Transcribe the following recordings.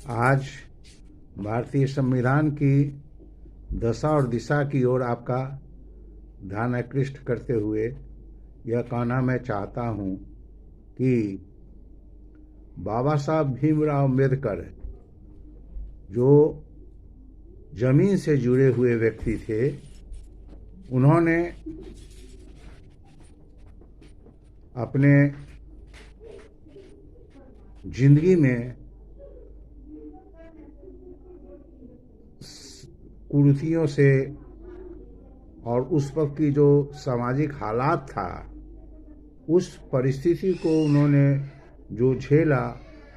आज भारतीय संविधान की दशा और दिशा की ओर आपका ध्यान आकृष्ट करते हुए यह कहना मैं चाहता हूँ कि बाबा साहब भीमराव अम्बेडकर जो जमीन से जुड़े हुए व्यक्ति थे, उन्होंने अपने जिंदगी में कुरीतियों से और उस वक्त की जो सामाजिक हालात था, उस परिस्थिति को उन्होंने जो झेला,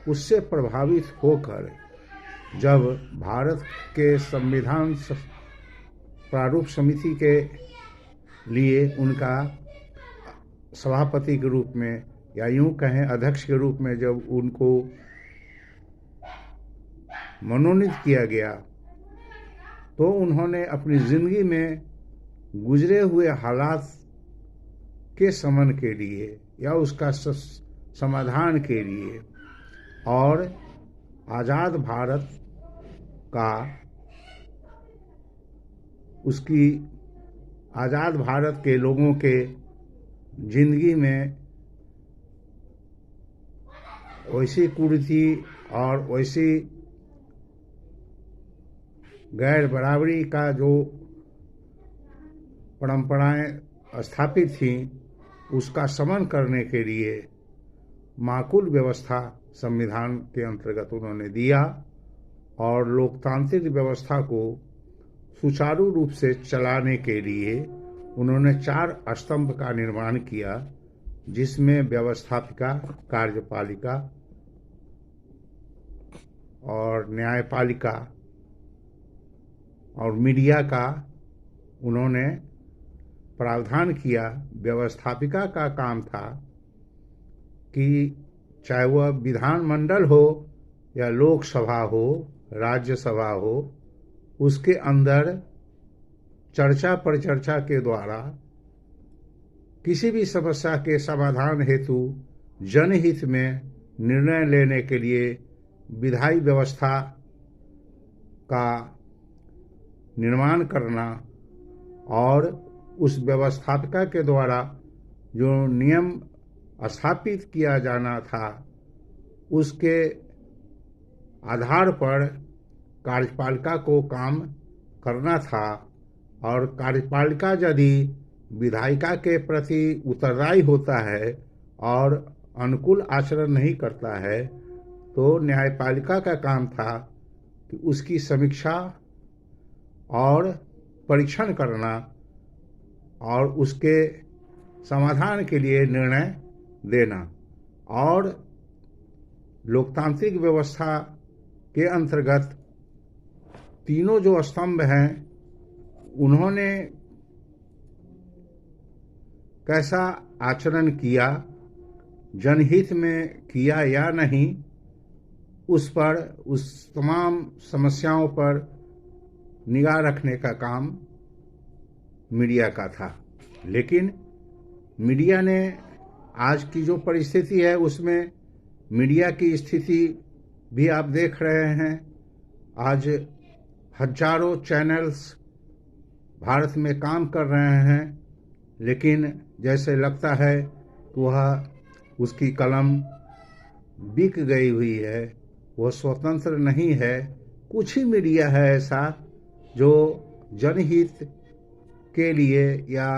उससे प्रभावित होकर जब भारत के संविधान प्रारूप समिति के लिए उनका सभापति के रूप में या यूं कहें अध्यक्ष के रूप में जब उनको मनोनीत किया गया, तो उन्होंने अपनी जिंदगी में गुजरे हुए हालात के शमन के लिए या उसका समाधान के लिए और आज़ाद भारत का उसकी आज़ाद भारत के लोगों के जिंदगी में वैसी कुरीति और वैसी गैर बराबरी का जो परंपराएं स्थापित थीं, उसका शमन करने के लिए माकूल व्यवस्था संविधान के अंतर्गत उन्होंने दिया और लोकतांत्रिक व्यवस्था को सुचारू रूप से चलाने के लिए उन्होंने 4 स्तंभ का निर्माण किया, जिसमें व्यवस्थापिका, कार्यपालिका और न्यायपालिका और मीडिया का उन्होंने प्रावधान किया। व्यवस्थापिका का काम था कि चाहे वह विधानमंडल हो या लोकसभा हो, राज्यसभा हो, उसके अंदर चर्चा परिचर्चा के द्वारा किसी भी समस्या के समाधान हेतु जनहित में निर्णय लेने के लिए विधायी व्यवस्था का निर्माण करना और उस व्यवस्थापिका के द्वारा जो नियम स्थापित किया जाना था, उसके आधार पर कार्यपालिका को काम करना था। और कार्यपालिका यदि विधायिका के प्रति उत्तरदायी होता है और अनुकूल आचरण नहीं करता है, तो न्यायपालिका का काम था कि उसकी समीक्षा और परीक्षण करना और उसके समाधान के लिए निर्णय देना। और लोकतांत्रिक व्यवस्था के अंतर्गत तीनों जो स्तंभ हैं, उन्होंने कैसा आचरण किया, जनहित में किया या नहीं, उस पर, उस तमाम समस्याओं पर निगाह रखने का काम मीडिया का था। लेकिन मीडिया ने आज की जो परिस्थिति है, उसमें मीडिया की स्थिति भी आप देख रहे हैं। आज हजारों चैनल्स भारत में काम कर रहे हैं, लेकिन जैसे लगता है कि वह उसकी कलम बिक गई हुई है, वह स्वतंत्र नहीं है। कुछ ही मीडिया है ऐसा जो जनहित के लिए या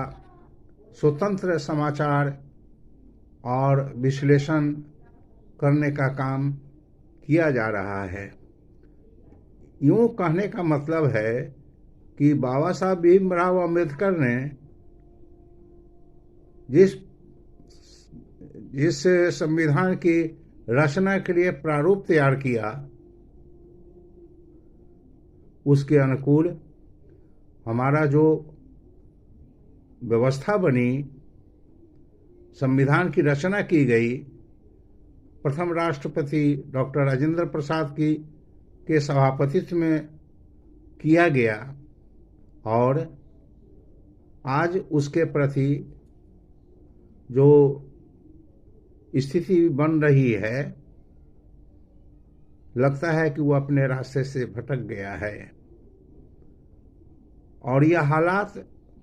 स्वतंत्र समाचार और विश्लेषण करने का काम किया जा रहा है। यूं कहने का मतलब है कि बाबा साहब भीमराव अम्बेडकर ने जिस संविधान की रचना के लिए प्रारूप तैयार किया, उसके अनुकूल हमारा जो व्यवस्था बनी, संविधान की रचना की गई, प्रथम राष्ट्रपति डॉक्टर राजेंद्र प्रसाद के सभापतित्व में किया गया और आज उसके प्रति जो स्थिति बन रही है, लगता है कि वो अपने रास्ते से भटक गया है। और यह हालात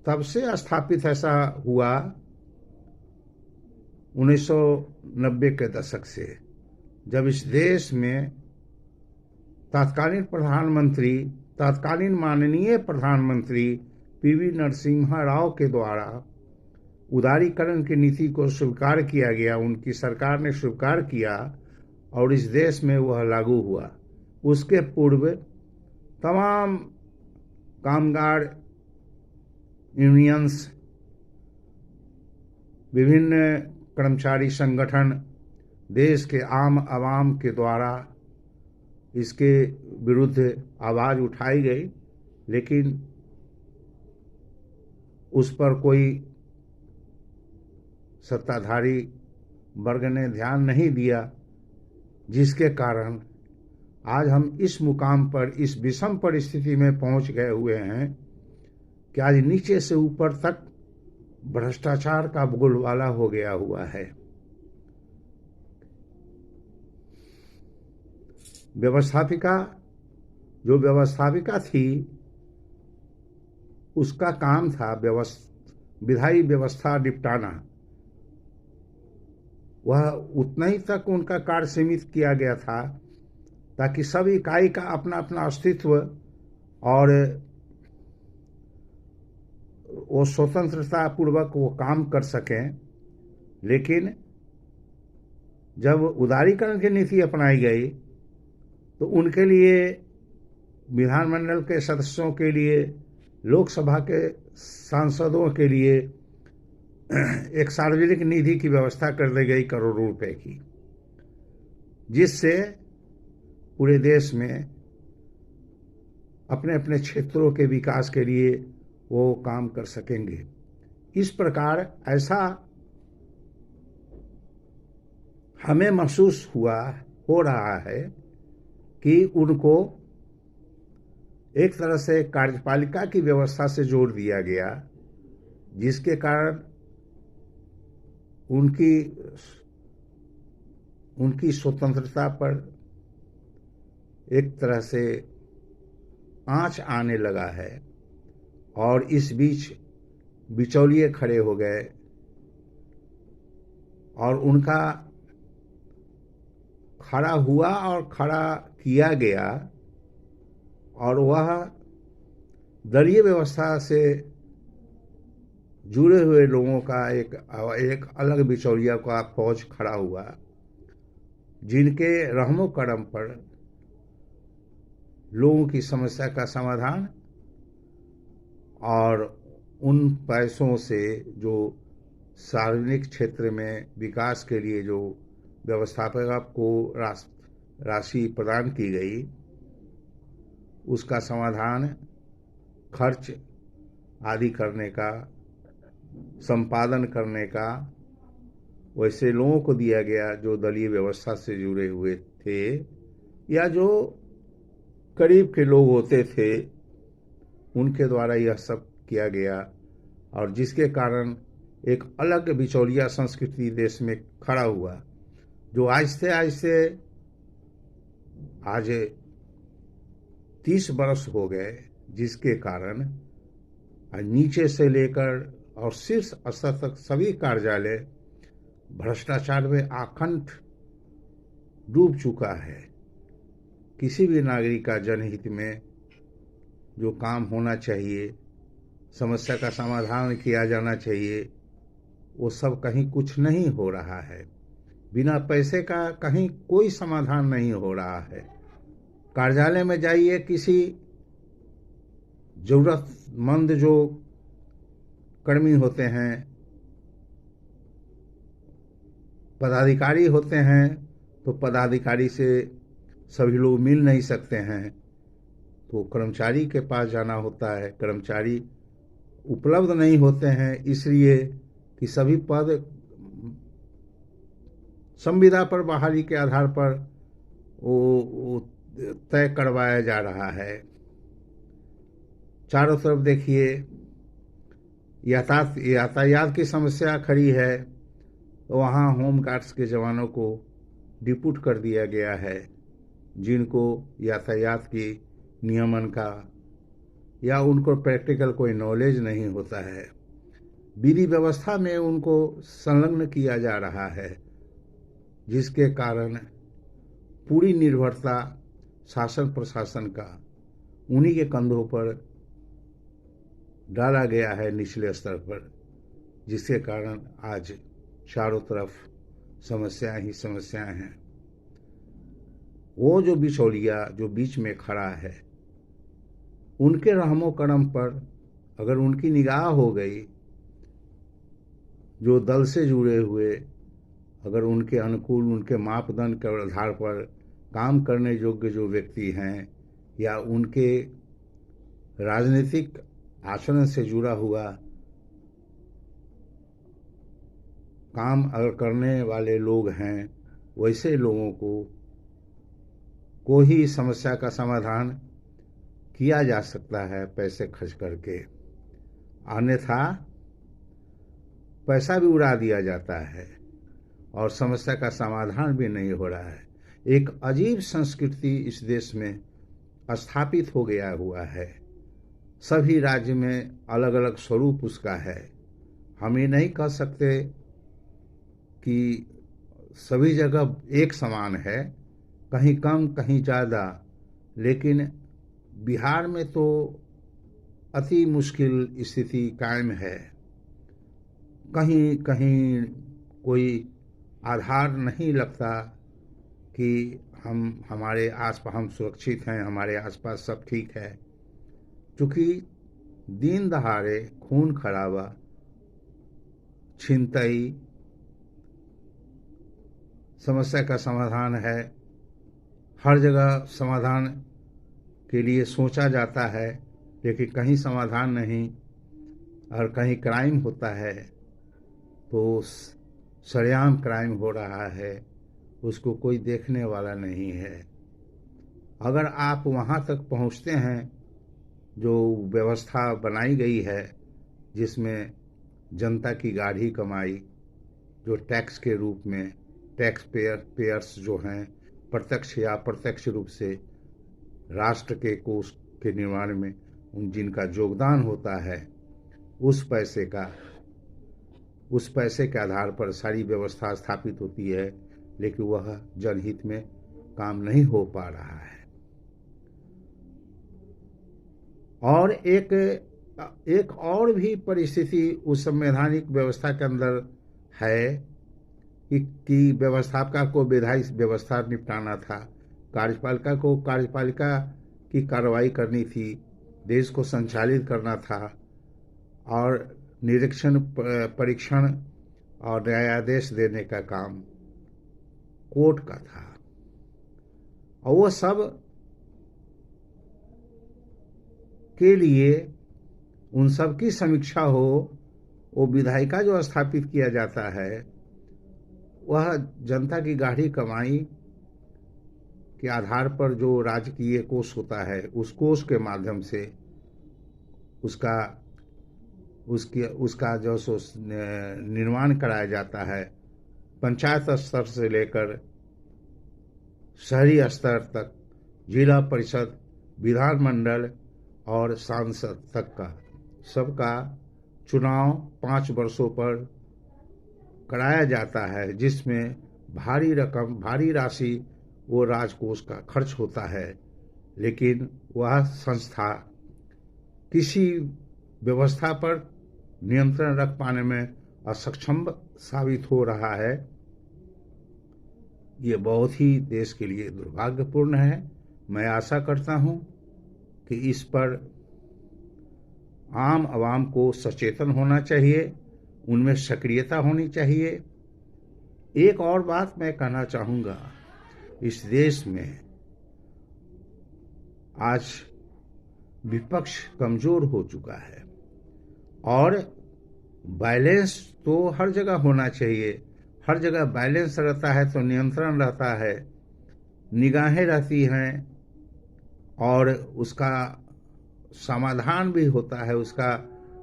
तब से स्थापित ऐसा हुआ 1990 के दशक से, जब इस देश में तत्कालीन माननीय प्रधानमंत्री पीवी नरसिम्हा राव के द्वारा उदारीकरण की नीति को स्वीकार किया गया, उनकी सरकार ने स्वीकार किया और इस देश में वह लागू हुआ। उसके पूर्व तमाम कामगार यूनियंस, विभिन्न कर्मचारी संगठन, देश के आम आवाम के द्वारा इसके विरुद्ध आवाज उठाई गई, लेकिन उस पर कोई सत्ताधारी वर्ग ने ध्यान नहीं दिया, जिसके कारण आज हम इस मुकाम पर, इस विषम परिस्थिति में पहुंच गए हुए हैं कि आज नीचे से ऊपर तक भ्रष्टाचार का बोलबाला हो गया हुआ है। जो व्यवस्थापिका थी, उसका काम था विधायी व्यवस्था निपटाना। वह उतना ही तक उनका कार्य सीमित किया गया था ताकि सब इकाई का अपना अपना अस्तित्व और वो स्वतंत्रता पूर्वक वो काम कर सकें। लेकिन जब उदारीकरण की नीति अपनाई गई तो उनके लिए, विधानमंडल के सदस्यों के लिए, लोकसभा के सांसदों के लिए एक सार्वजनिक निधि की व्यवस्था कर दी गई करोड़ों रुपए की, जिससे पूरे देश में अपने अपने क्षेत्रों के विकास के लिए वो काम कर सकेंगे। इस प्रकार ऐसा हमें महसूस हो रहा है कि उनको एक तरह से कार्यपालिका की व्यवस्था से जोड़ दिया गया, जिसके कारण उनकी स्वतंत्रता पर एक तरह से आंच आने लगा है। और इस बीच बिचौलिए खड़े हो गए और उनका खड़ा हुआ और खड़ा किया गया, और वह दलीय व्यवस्था से जुड़े हुए लोगों का एक अलग बिचौलिया का फौज खड़ा हुआ, जिनके रहमो करम पर लोगों की समस्या का समाधान और उन पैसों से जो सार्वजनिक क्षेत्र में विकास के लिए जो व्यवस्थापक को राशि प्रदान की गई, उसका समाधान, खर्च आदि करने का, संपादन करने का वैसे लोगों को दिया गया जो दलीय व्यवस्था से जुड़े हुए थे या जो करीब के लोग होते थे, उनके द्वारा यह सब किया गया, और जिसके कारण एक अलग बिचौलिया संस्कृति देश में खड़ा हुआ, जो आहिस्ते आहिस्ते आज 30 वर्ष हो गए, जिसके कारण नीचे से लेकर और शीर्ष स्तर तक सभी कार्यालय भ्रष्टाचार में आखंड डूब चुका है। किसी भी नागरिक का जनहित में जो काम होना चाहिए, समस्या का समाधान किया जाना चाहिए, वो सब कहीं कुछ नहीं हो रहा है। बिना पैसे का कहीं कोई समाधान नहीं हो रहा है। कार्यालय में जाइए, किसी जरूरतमंद जो कर्मी होते हैं, पदाधिकारी होते हैं, तो पदाधिकारी से सभी लोग मिल नहीं सकते हैं, तो कर्मचारी के पास जाना होता है। कर्मचारी उपलब्ध नहीं होते हैं, इसलिए कि सभी पद संविदा पर बहाली के आधार पर वो तय करवाया जा रहा है। चारों तरफ देखिए, यातायात की समस्या खड़ी है, तो वहाँ होम गार्ड्स के जवानों को डिप्यूट कर दिया गया है, जिनको यातायात की नियमन का या उनको प्रैक्टिकल कोई नॉलेज नहीं होता है, विधि व्यवस्था में उनको संलग्न किया जा रहा है, जिसके कारण पूरी निर्भरता शासन प्रशासन का उन्हीं के कंधों पर डाला गया है निचले स्तर पर, जिसके कारण आज चारों तरफ समस्याएं ही समस्याएं हैं। वो जो बिचौलिया जो बीच में खड़ा है, उनके रहमो करम पर अगर उनकी निगाह हो गई, जो दल से जुड़े हुए अगर उनके अनुकूल उनके मापदंड के आधार पर काम करने योग्य जो व्यक्ति हैं या उनके राजनीतिक आचरण से जुड़ा हुआ काम अगर करने वाले लोग हैं, वैसे लोगों को ही समस्या का समाधान किया जा सकता है पैसे खर्च करके, अन्यथा पैसा भी उड़ा दिया जाता है और समस्या का समाधान भी नहीं हो रहा है। एक अजीब संस्कृति इस देश में स्थापित हो गया हुआ है। सभी राज्य में अलग अलग स्वरूप उसका है। हम ये नहीं कह सकते कि सभी जगह एक समान है, कहीं कम कहीं ज़्यादा, लेकिन बिहार में तो अति मुश्किल स्थिति कायम है। कहीं कहीं कोई आधार नहीं लगता कि हमारे आसपास हम सुरक्षित हैं, हमारे आसपास सब ठीक है, क्योंकि दिन दहाड़े खून खराबा, छिनतई समस्या का समाधान है। हर जगह समाधान के लिए सोचा जाता है, लेकिन कहीं समाधान नहीं, और कहीं क्राइम होता है तो सरेआम क्राइम हो रहा है, उसको कोई देखने वाला नहीं है। अगर आप वहाँ तक पहुँचते हैं जो व्यवस्था बनाई गई है, जिसमें जनता की गाढ़ी कमाई जो टैक्स के रूप में टैक्स पेयर्स जो हैं प्रत्यक्ष या अप्रत्यक्ष रूप से राष्ट्र के कोष के निर्माण में जिनका योगदान होता है, उस पैसे के आधार पर सारी व्यवस्था स्थापित होती है, लेकिन वह जनहित में काम नहीं हो पा रहा है। और एक और भी परिस्थिति उस संवैधानिक व्यवस्था के अंदर है कि व्यवस्थापिका को विधायी व्यवस्था निपटाना था, कार्यपालिका को कार्यपालिका की कार्रवाई करनी थी, देश को संचालित करना था, और निरीक्षण परीक्षण और न्यायादेश देने का काम कोर्ट का था। और वो सब के लिए उन सब की समीक्षा हो, वो विधायिका जो स्थापित किया जाता है, वह जनता की गाढ़ी कमाई के आधार पर जो राजकीय कोष होता है, उस कोष के माध्यम से उसका जो निर्माण कराया जाता है, पंचायत स्तर से लेकर शहरी स्तर तक, जिला परिषद, विधानमंडल और सांसद तक का सबका चुनाव 5 वर्षों पर कराया जाता है, जिसमें भारी राशि वो राजकोष का खर्च होता है। लेकिन वह संस्था किसी व्यवस्था पर नियंत्रण रख पाने में असक्षम साबित हो रहा है। ये बहुत ही देश के लिए दुर्भाग्यपूर्ण है। मैं आशा करता हूं कि इस पर आम आवाम को सचेतन होना चाहिए, उनमें सक्रियता होनी चाहिए। एक और बात मैं कहना चाहूँगा, इस देश में आज विपक्ष कमजोर हो चुका है और बैलेंस तो हर जगह होना चाहिए। हर जगह बैलेंस रहता है तो नियंत्रण रहता है, निगाहें रहती हैं और उसका समाधान भी होता है, उसका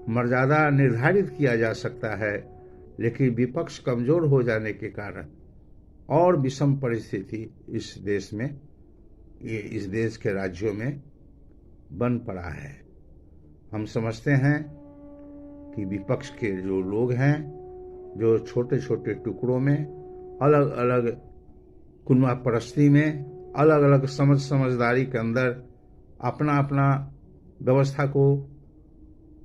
मर्यादा निर्धारित किया जा सकता है। लेकिन विपक्ष कमजोर हो जाने के कारण और विषम परिस्थिति इस देश में ये इस देश के राज्यों में बन पड़ा है। हम समझते हैं कि विपक्ष के जो लोग हैं, जो छोटे छोटे टुकड़ों में, अलग अलग कुनबा परस्ती में, अलग अलग समझदारी के अंदर अपना अपना व्यवस्था को,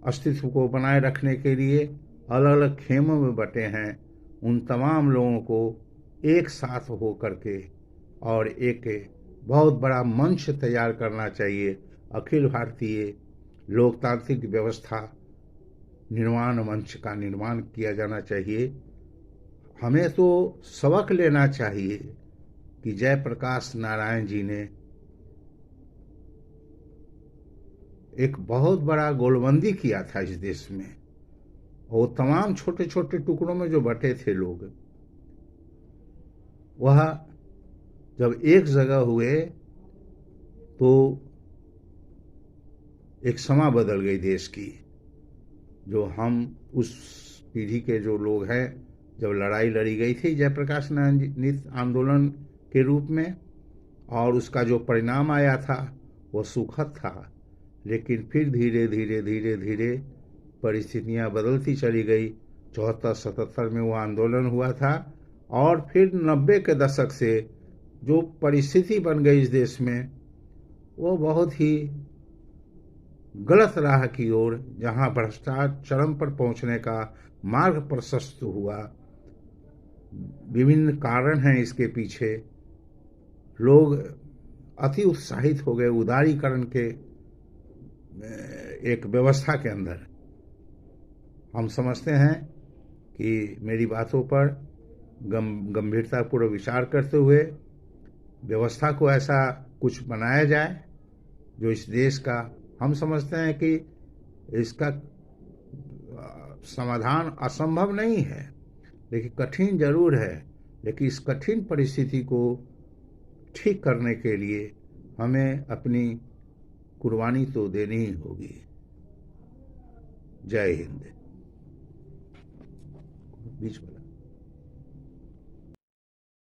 अस्तित्व को बनाए रखने के लिए अलग अलग खेमों में बटे हैं, उन तमाम लोगों को एक साथ हो करके और एक बहुत बड़ा मंच तैयार करना चाहिए। अखिल भारतीय लोकतांत्रिक व्यवस्था निर्माण मंच का निर्माण किया जाना चाहिए। हमें तो सबक लेना चाहिए कि जयप्रकाश नारायण जी ने एक बहुत बड़ा गोलबंदी किया था इस देश में, और तमाम छोटे छोटे टुकड़ों में जो बटे थे लोग, वह जब एक जगह हुए तो एक समा बदल गई देश की। जो हम उस पीढ़ी के जो लोग हैं, जब लड़ाई लड़ी गई थी जयप्रकाश नारायण आंदोलन के रूप में, और उसका जो परिणाम आया था वो सुखद था, लेकिन फिर धीरे धीरे धीरे धीरे परिस्थितियां बदलती चली गई। 74-77 में वो आंदोलन हुआ था, और फिर 90 के दशक से जो परिस्थिति बन गई इस देश में, वो बहुत ही गलत राह की ओर, जहां भ्रष्टाचार चरम पर पहुंचने का मार्ग प्रशस्त हुआ। विभिन्न कारण हैं इसके पीछे। लोग अति उत्साहित हो गए उदारीकरण के एक व्यवस्था के अंदर। हम समझते हैं कि मेरी बातों पर गंभीरतापूर्वक विचार करते हुए व्यवस्था को ऐसा कुछ बनाया जाए जो इस देश का, हम समझते हैं कि इसका समाधान असंभव नहीं है, लेकिन कठिन जरूर है। लेकिन इस कठिन परिस्थिति को ठीक करने के लिए हमें अपनी कुर्बानी तो देनी ही होगी। जय हिंद। बीच में